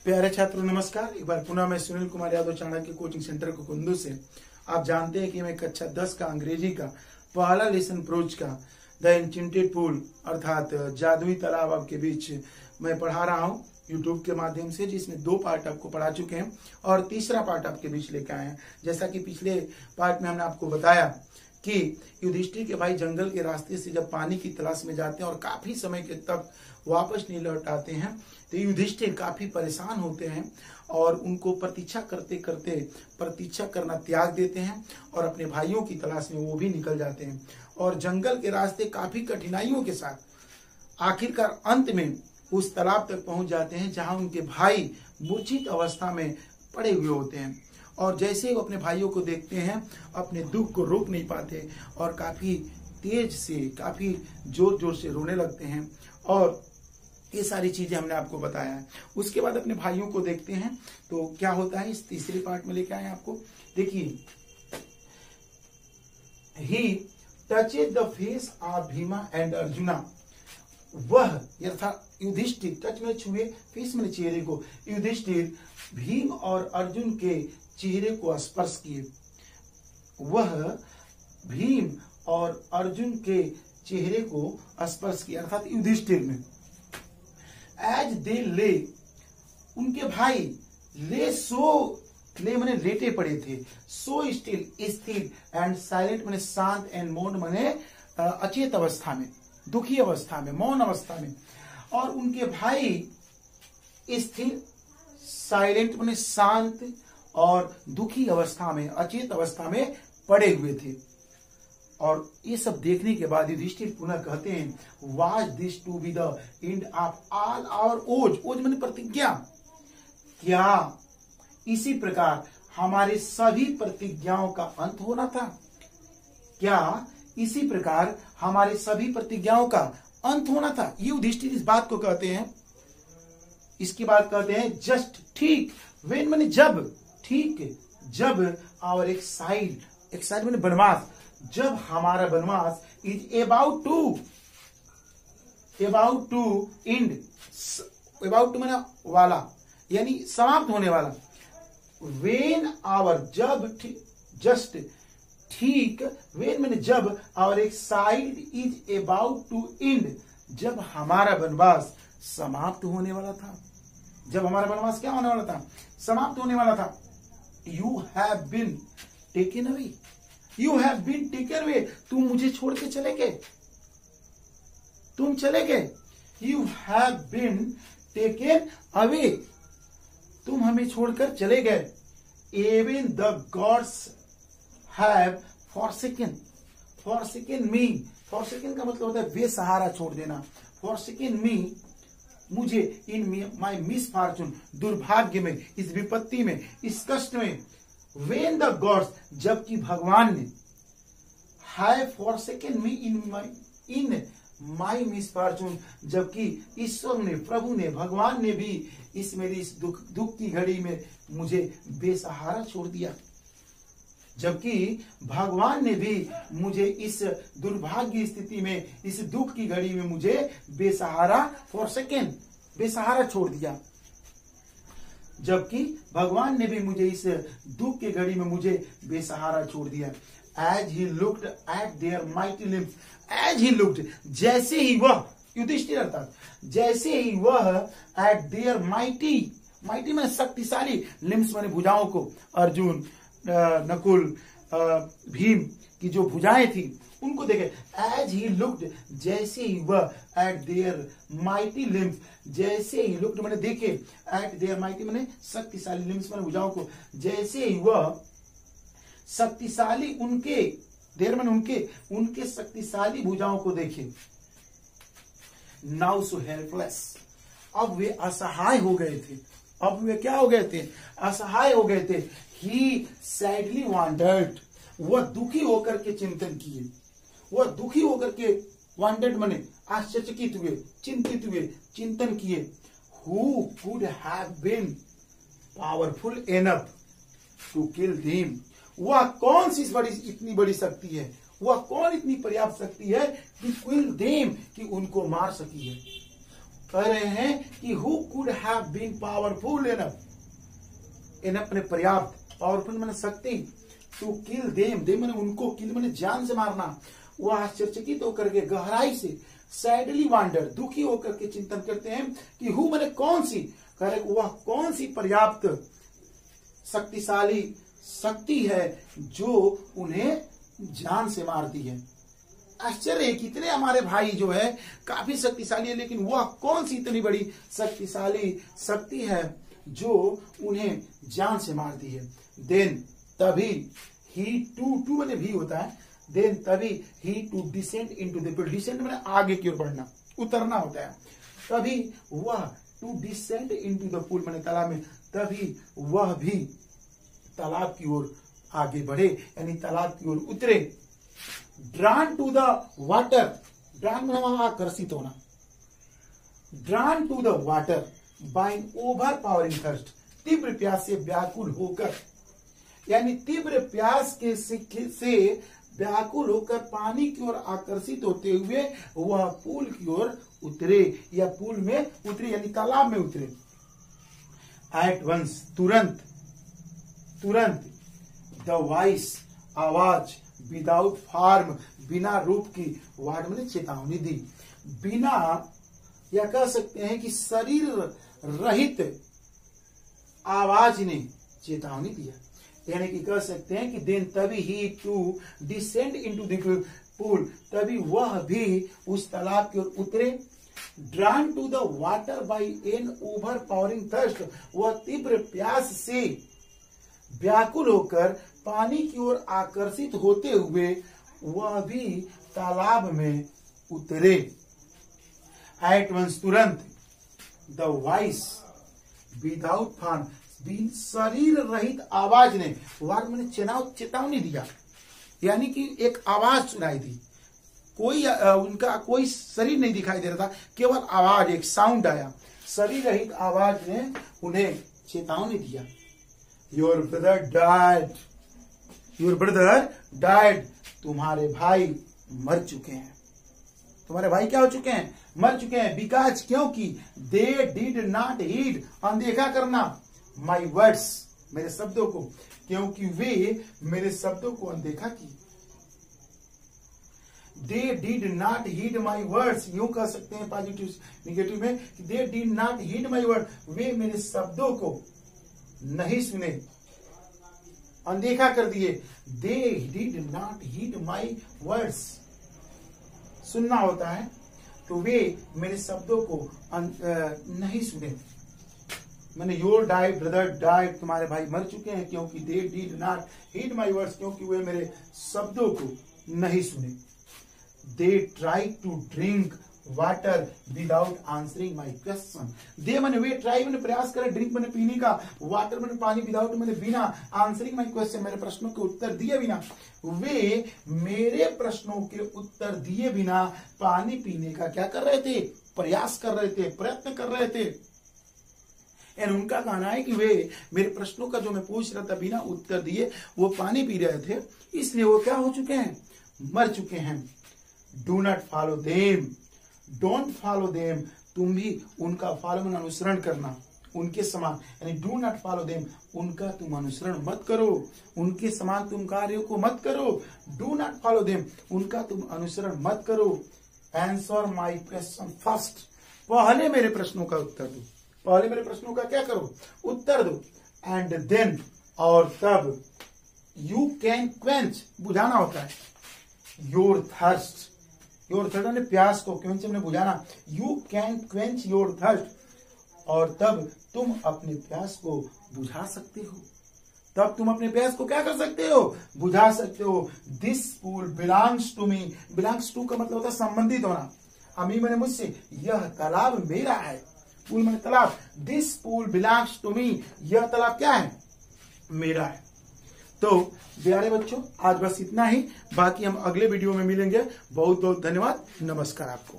प्यारे छात्रों नमस्कार। एक बार पुनः मैं सुनील कुमार यादव चाणक्य कोचिंग सेंटर को कुंदू से। आप जानते हैं कि मैं कक्षा 10 का अंग्रेजी का पहला लेसन प्रोज का द एन्चेंटेड पूल अर्थात जादुई तालाब आपके बीच मैं पढ़ा रहा हूँ यूट्यूब के माध्यम से, जिसमें 2 पार्ट आपको पढ़ा चुके हैं और तीसरा पार्ट आपके बीच लेकर आए हैं। जैसा कि पिछले पार्ट में हमने आपको बताया कि युधिष्ठिर के भाई जंगल के रास्ते से जब पानी की तलाश में जाते हैं और काफी समय के तक वापस नहीं लौट आते हैं तो युधिष्ठिर काफी परेशान होते हैं और उनको प्रतीक्षा करते करते प्रतीक्षा करना त्याग देते हैं और अपने भाइयों की तलाश में वो भी निकल जाते हैं और जंगल के रास्ते काफी कठिनाइयों के साथ आखिरकार अंत में उस तालाब तक पहुंच जाते हैं जहां उनके भाई मूर्छित अवस्था में पड़े हुए होते हैं। और जैसे ही वो अपने भाइयों को देखते हैं अपने दुख को रोक नहीं पाते और काफी तेज से काफी जोर जोर से रोने लगते हैं और ये सारी चीजें हमने आपको बताया है। उसके बाद अपने भाइयों को देखते हैं तो क्या होता है इस तीसरे पार्ट में लेके आए आपको। देखिए, he touched the face of Bhima and Arjuna. वह अर्थात युधिष्ठिर टच में छुए, फेस में चेहरे को, युधिष्ठिर भीम और अर्जुन के चेहरे को स्पर्श किए। वह भीम और अर्जुन के चेहरे को स्पर्श किया अर्थात युधिष्ठिर में। एज दे ले, उनके भाई ले मने लेटे पड़े थे, सो स्टिल स्थिर एंड साइलेंट मने शांत एंड मौन मने अचेत अवस्था में, दुखी अवस्था में, मौन अवस्था में। और उनके भाई स्थिर साइलेंट मने शांत और दुखी अवस्था में, अचेत अवस्था में पड़े हुए थे। और ये सब देखने के बाद युधिष्ठिर पुनः कहते हैं was this to be the end of all our woes. Woes माने प्रतिज्ञा। क्या इसी प्रकार हमारे सभी प्रतिज्ञाओं का अंत होना था? क्या इसी प्रकार हमारे सभी प्रतिज्ञाओं का अंत होना था? ये युधिष्ठिर इस बात को कहते हैं। इसके बाद कहते हैं जस्ट ठीक, वेन माने जब, ठीक जब आवर एक्साइड माने वनवास, जब हमारा वनवास is about to end, about to माने वाला यानी समाप्त होने वाला। वेन आवर जब, जस्ट ठीक, वेन माने जब our exile is about to end, जब हमारा वनवास समाप्त होने वाला था। जब हमारा वनवास क्या होने वाला था? समाप्त होने वाला था। You have been taken away, you have been taken away, तुम मुझे छोड़ के चले गए, तुम चले गए। You have been taken away, तुम हमें छोड़कर चले गए। Even the gods have forsaken me, forsaken का मतलब होता है बेसहारा छोड़ देना। forsaken me, मुझे in my misfortune, दुर्भाग्य में, इस विपत्ति में, इस कष्ट में। When the gods, जबकि भगवान ने, have forsaken me in my misfortune, जबकि ईश्वर ने, प्रभु ने, भगवान ने भी इस मेरी इस दुख की घड़ी में मुझे बेसहारा छोड़ दिया। जबकि भगवान ने भी मुझे इस दुर्भाग्य स्थिति में, इस दुख की घड़ी में मुझे बेसहारा फॉरसेकन, बेसहारा छोड़ दिया। जबकि भगवान ने भी मुझे इस दुख की घड़ी में मुझे बेसहारा छोड़ दिया। As he looked at their mighty limbs, as he looked, जैसे ही वह, युधिष्ठिर अर्थात जैसे ही वह at their mighty में शक्तिशाली, limbs माने भुजाओं को, अर्जुन, नकुल, भीम की जो भुजाएं थी उनको देखे। As he looked, जैसे ही वह at their mighty limbs, जैसे ही looked माने देखे, at their mighty माने शक्तिशाली, limbs माने भुजाओं को, जैसे ही वह शक्तिशाली उनके, देर में उनके शक्तिशाली भुजाओं को देखे। नाउ सो हेल्पलेस, अब वे असहाय हो गए थे। अब वे क्या हो गए थे? असहाय हो गए थे। ही सैडली वांडर्ड, वह दुखी होकर के चिंतन किए, वह दुखी होकर के वांडर्ड मने आश्चर्यचकित हुए, चिंतित हुए, चिंतन किए। Who could have been powerful enough to kill him, वह कौन सी इतनी बड़ी शक्ति है, वह कौन इतनी पर्याप्त शक्ति है कि किल देम, कि उनको मार सकी है। कह रहे हैं कि who could have been powerful enough अपने पर्याप्त, पावरफुल मैंने शक्ति, टू किल देम मैंने उनको, किल मैंने जान से मारना। वह आश्चर्यचकित होकर के गहराई से, सैडली वांडर, दुखी होकर के चिंतन करते हैं कि हु मैंने कौन सी, कह रहे वह कौन सी पर्याप्त शक्तिशाली शक्ति है जो उन्हें जान से मारती है। आश्चर्य है, कितने हमारे भाई जो है काफी शक्तिशाली है, लेकिन वह कौन सी इतनी बड़ी शक्तिशाली शक्ति है जो उन्हें जान से मारती है। देन तभी ही टू मैंने भी होता है, देन तभी he too descend into the pool, descend मैंने आगे की ओर बढ़ना, उतरना होता है। तभी वह to descend into the pool मैंने तालाब में, तभी वह भी तालाब की ओर आगे बढ़े, यानी तालाब की ओर उतरे। Drawn to the water, drawn में वहां आकर्षित होना, drawn to the water by an overpowering thirst, तीव्र प्यास से व्याकुल होकर, यानी तीव्र प्यास के से व्याकुल होकर पानी की ओर आकर्षित होते हुए वह पूल की ओर उतरे, या पूल में उतरे यानी तालाब में उतरे। एट वंस, तुरंत द वॉइस, आवाज, विदाउट फॉर्म, बिना रूप की, वर्ड में चेतावनी दी, बिना, या कह सकते हैं कि शरीर रहित आवाज ने चेतावनी दिया, यानी कि कह सकते हैं कि देन तभी he too descend into the pool, तभी वह भी उस तालाब की ओर उतरे। Drawn to the water by an overpowering thirst, वह तीव्र प्यास से व्याकुल होकर पानी की ओर आकर्षित होते हुए वह भी तालाब में उतरे। एट वंस, तुरंत, द वॉइस, विदाउट फॉर्म, शरीर रहित आवाज ने, वार मैंने चेतावनी दिया, यानी कि एक आवाज सुनाई दी, कोई उनका कोई शरीर नहीं दिखाई दे रहा था, केवल आवाज, एक साउंड आया, शरीर रहित आवाज ने उन्हें चेतावनी दिया। योर ब्रदर डाइड, तुम्हारे भाई मर चुके हैं, तुम्हारे भाई क्या हो चुके हैं, मर चुके हैं। बिकॉज, क्योंकि दे डिड नॉट हीड, अनदेखा करना, माई वर्ड्स, मेरे शब्दों को, क्योंकि वे मेरे शब्दों को अनदेखा किए। They did not heed my words, यूं कह सकते हैं पॉजिटिव निगेटिव में, they did not heed my word, वे मेरे शब्दों को नहीं सुने, अनदेखा कर दिए। They did not heed my words, सुनना होता है, तो वे मेरे शब्दों को नहीं सुने। मैंने योर डाइड ब्रदर डाइड, तुम्हारे भाई मर चुके हैं, क्योंकि they did not heed my words, क्योंकि वे मेरे शब्दों को नहीं सुने। They try to drink water without answering my question, they मैंने वे ट्राई मैंने प्रयास करे, ड्रिंक मैंने पीने का, वाटर मैंने पानी, विदाउट मैंने बिना, आंसरिंग माई क्वेश्चन मेरे प्रश्नों के उत्तर दिए बिना, वे मेरे प्रश्नों के उत्तर दिए बिना पानी पीने का क्या कर रहे थे, प्रयास कर रहे थे, प्रयत्न कर रहे थे। एंड उनका कहना है कि वे मेरे प्रश्नों का जो मैं पूछ रहा था बिना उत्तर दिए वो पानी पी रहे थे, इसलिए वो क्या हो चुके हैं, मर चुके हैं। Do not follow them, don't follow them, तुम भी उनका फॉलो में अनुसरण करना, उनके समान, यानी डू नॉट फॉलो देम, उनका तुम अनुसरण मत करो, उनके समान तुम कार्यों को मत करो। डू नॉट फॉलो देम, उनका तुम अनुसरण मत करो। आंसर माई क्वेश्चन फर्स्ट, पहले मेरे प्रश्नों का उत्तर दो, पहले मेरे प्रश्नों का क्या करो, उत्तर दो। एंड देन, और तब, यू कैन क्वेंच, बुझाना होता है, योर थर्स्ट, योर थर्स्ट ने प्यास को, क्वेंच मैंने बुझाना, you can quench your thirst, और तब तुम अपने प्यास को बुझा सकते हो, तब तुम अपने प्यास को क्या कर सकते हो, बुझा सकते हो। This pool belongs to me, belongs to का मतलब होता है संबंधित होना, अमी मैंने मुझसे, यह तालाब मेरा है, पूल मैंने तालाब, this pool belongs to me, यह तालाब क्या है, मेरा है। तो प्यारे बच्चों आज बस इतना ही, बाकी हम अगले वीडियो में मिलेंगे। बहुत बहुत धन्यवाद, नमस्कार आपको।